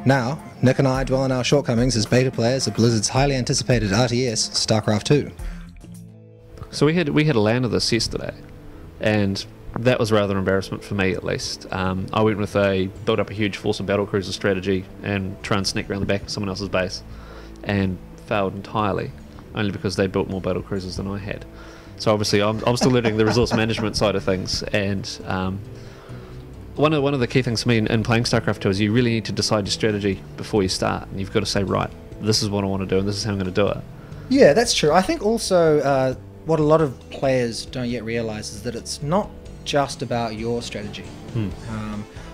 Now, Nick and I dwell on our shortcomings as beta players of Blizzard's highly anticipated RTS, StarCraft II. So we had a LAN of this yesterday, and that was rather an embarrassment for me, at least. I went with build up a huge force of battlecruiser strategy and try and sneak around the back of someone else's base, and failed entirely, only because they built more battlecruisers than I had. So obviously I'm still learning the resource management side of things, and one of the key things for me in playing StarCraft II is you really need to decide your strategy before you start, and you've got to say, right, this is what I want to do and this is how I'm going to do it. Yeah, that's true. I think also what a lot of players don't yet realise is that it's not just about your strategy.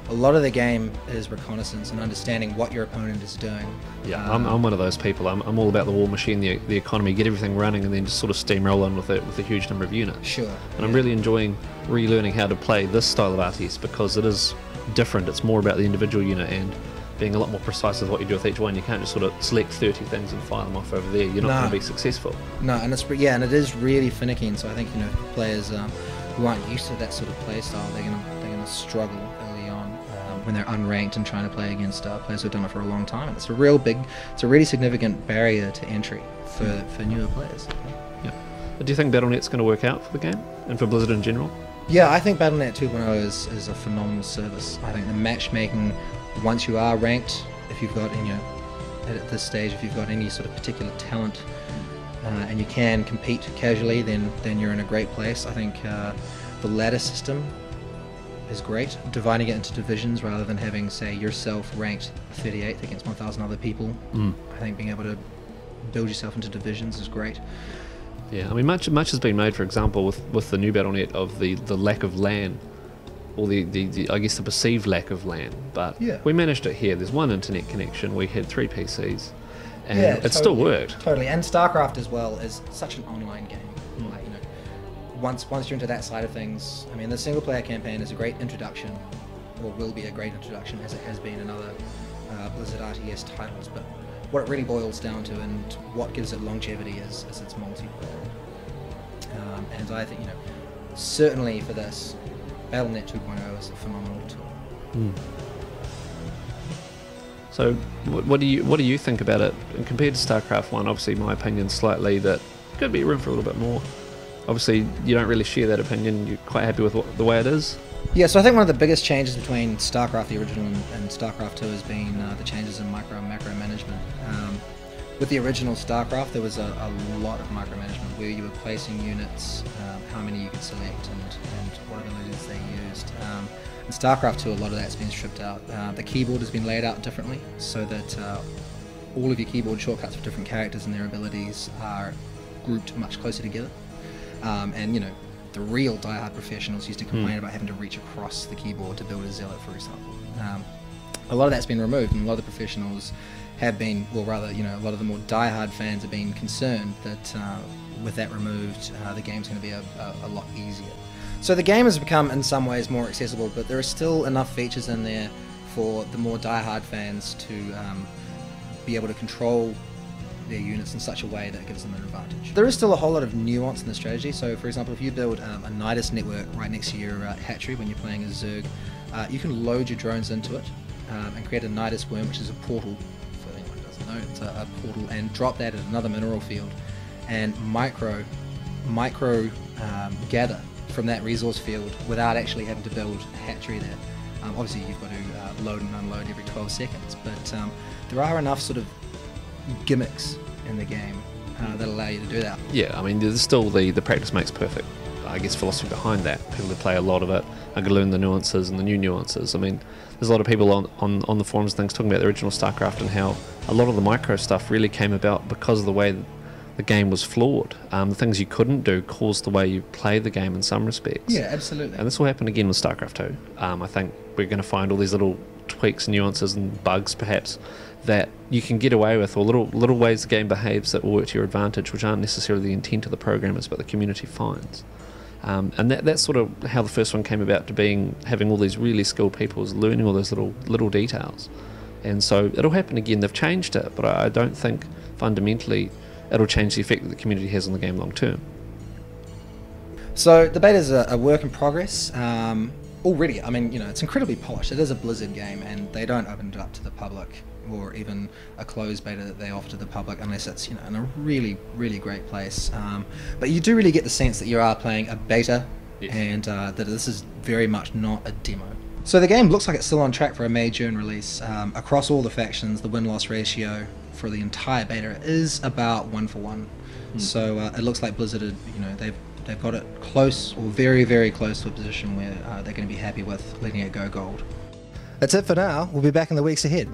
A lot of the game is reconnaissance and understanding what your opponent is doing. Yeah, I'm one of those people. I'm all about the war machine, the economy, get everything running, and then just sort of steamroll on with a huge number of units. Sure. And I'm really enjoying relearning how to play this style of RTS because it is different. It's more about the individual unit and being a lot more precise with what you do with each one. You can't just sort of select 30 things and fire them off over there. You're not going to be successful. No, and and it is really finicky. And so I think players who aren't used to that sort of play style, they're gonna struggle early on when they're unranked and trying to play against players who've done it for a long time. And it's a really significant barrier to entry for newer players. Yeah. Do you think Battle.net's going to work out for the game and for Blizzard in general? Yeah, I think Battle.net 2.0 is a phenomenal service. I think the matchmaking, once you are ranked, if you've got at this stage, if you've got any sort of particular talent and you can compete casually, then you're in a great place. I think the ladder system is great, dividing it into divisions rather than having, say, yourself ranked 38th against 1,000 other people. I think being able to build yourself into divisions is great. Yeah, I mean, much has been made, for example, with the new Battle.net of the lack of LAN, or the I guess the perceived lack of LAN. But yeah, we managed it here. There's one internet connection. We had 3 PCs, and yeah, it still worked. Totally, and StarCraft as well is such an online game. Like, once you're into that side of things, I mean, the single player campaign is a great introduction, or will be a great introduction, as it has been in other Blizzard RTS titles. But what it really boils down to, and what gives it longevity, is its multiplayer. And I think, certainly for this, Battle.net 2.0 is a phenomenal tool. So, what do you think about it? And compared to StarCraft 1, obviously my opinion's slightly that could be room for a little bit more. Obviously, you don't really share that opinion. You're quite happy with the way it is. Yeah, so I think one of the biggest changes between StarCraft the original and StarCraft 2 has been the changes in micro and macro management. With the original StarCraft, there was a lot of micromanagement where you were placing units, how many you could select, and what abilities they used. In StarCraft 2, a lot of that's been stripped out. The keyboard has been laid out differently so that all of your keyboard shortcuts for different characters and their abilities are grouped much closer together. And the real diehard professionals used to complain about having to reach across the keyboard to build a zealot, for example. A lot of that's been removed, and a lot of the professionals have been, well, rather, a lot of the more diehard fans have been concerned that with that removed, the game's going to be a lot easier. So the game has become, in some ways, more accessible, but there are still enough features in there for the more diehard fans to be able to control their units in such a way that gives them an advantage. There is still a whole lot of nuance in the strategy. So, for example, if you build a Nidus network right next to your hatchery when you're playing as Zerg, you can load your drones into it and create a Nidus worm, which is a portal. For anyone who doesn't know, it's a portal, and drop that at another mineral field, and micro gather from that resource field without actually having to build a hatchery there. Obviously, you've got to load and unload every 12 seconds, but there are enough sort of gimmicks in the game that allow you to do that. Yeah, I mean, there's still the practice makes perfect, I guess, philosophy behind that. People who play a lot of it are going to learn the nuances and the new nuances. I mean, there's a lot of people on the forums and things talking about the original StarCraft and how a lot of the micro stuff really came about because of the way the game was flawed. The things you couldn't do caused the way you play the game in some respects. Yeah, absolutely. And this will happen again with StarCraft 2. I think we're going to find all these little tweaks, nuances and bugs perhaps that you can get away with, or little ways the game behaves that will work to your advantage, which aren't necessarily the intent of the programmers but the community finds. And that's sort of how the first one came about, to having all these really skilled people learning all those little details. And so it'll happen again. They've changed it, but I don't think fundamentally it'll change the effect that the community has on the game long term. So the beta is a work in progress. Already, I mean, it's incredibly polished. It is a Blizzard game, and they don't open it up to the public or even a closed beta that they offer to the public, unless it's, you know, in a really, really great place. But you do really get the sense that you are playing a beta, Yes. and that this is very much not a demo. So the game looks like it's still on track for a May, June release. Across all the factions, the win-loss ratio for the entire beta is about 1-for-1. So it looks like Blizzard, you know, they've got it close, or very, very close to a position where they're going to be happy with letting it go gold. That's it for now. We'll be back in the weeks ahead.